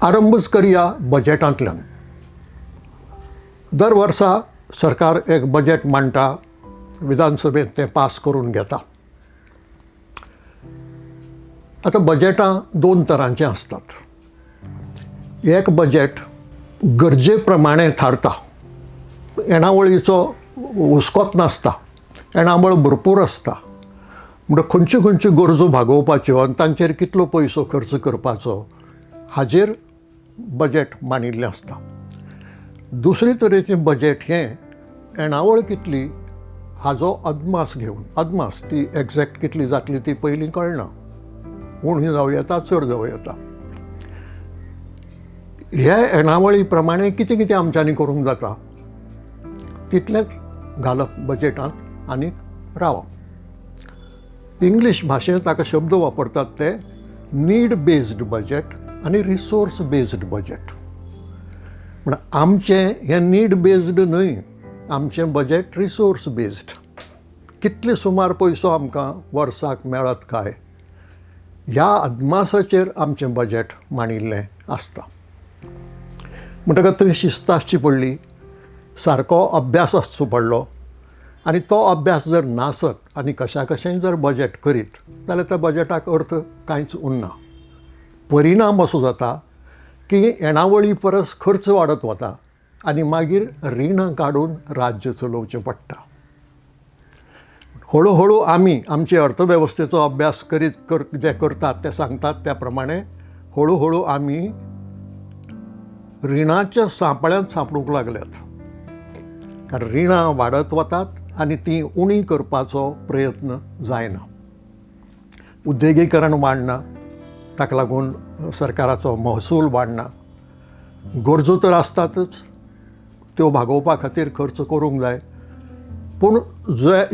आरंभच करुया बजेटांतल्यान. दर वर्सा सरकार एक बजेट मांडटा, विधानसभेत तें पास करून घेता. आता बजेटां दोन तरांचीं आसतात. एक बजेट गरजे प्रमाणे थारता, येणावळीचो हुस्कोच नासता, येणावळ भरपूर आसता. म्हणजे खंयच्यो खंयच्यो गरजो भागोवपाच्यो आनी तांचेर कितलो पयसो खर्च करपाचो हाजेर बजेट मांडिल्लें आसता. दुसरे तरेचें बजेट हें येणावळ कितली हाजो अदमास घेवन, अदमास ती एग्जॅक्ट कितली जातली ती पयलीं कळना, उणी जावं येता चड जावं येता. ह्या येणावळी प्रमाणे कितें कितें आमच्यांनी करूंक जाता तितलेंच घालप बजेटांत आनीक रावप. इंग्लीश भाशेंत ताका शब्द वापरतात ते नीड बेज्ड बजेट आनी रिसोर्स बेज्ड बजेट. म्हण आमचें हें नीड बेज्ड न्हय, आमचें बजेट रिसोर्स बेज्ड. कितले सुमार पयसो आमकां वर्साक मेळत काय ह्या अदमासाचेर आमचें बजेट मांडिल्लें आसता. म्हणटकच थंय शिस्त आसची पडली, सारको अभ्यास आसचो पडलो. आनी तो अभ्यास जर नासत आनी कशा कशेंय जर बजेट करीत जाल्यार त्या बजेटाक अर्थ कांयच उरना. परिणाम असो जाता की येणावळी परस खर्च वाडत वता आनी मागीर रिणां काडून राज्य चलोवचें पडटा. हळू हळू आमी आमचे अर्थवेवस्थेचो अभ्यास करीत जे करतात ते सांगतात त्या प्रमाणे हळू हळू आमी रिणाच्या सांपळ्यांत सांपडूंक लागल्यात. कारण रिणां वाडत वतात आनी ती उणी करपाचो प्रयत्न जायना. उद्देगीकरण वाडना, ताका लागून सरकाराचो महसूल वाडना. गरजो तर आसतातच, त्यो भागोवपा खातीर खर्च करूंक जाय. पूण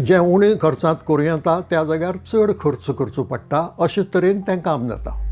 जे उणे खर्चांत करूं येता त्या जाग्यार चड खर्च करचो पडटा, अशे तरेन तें काम जाता.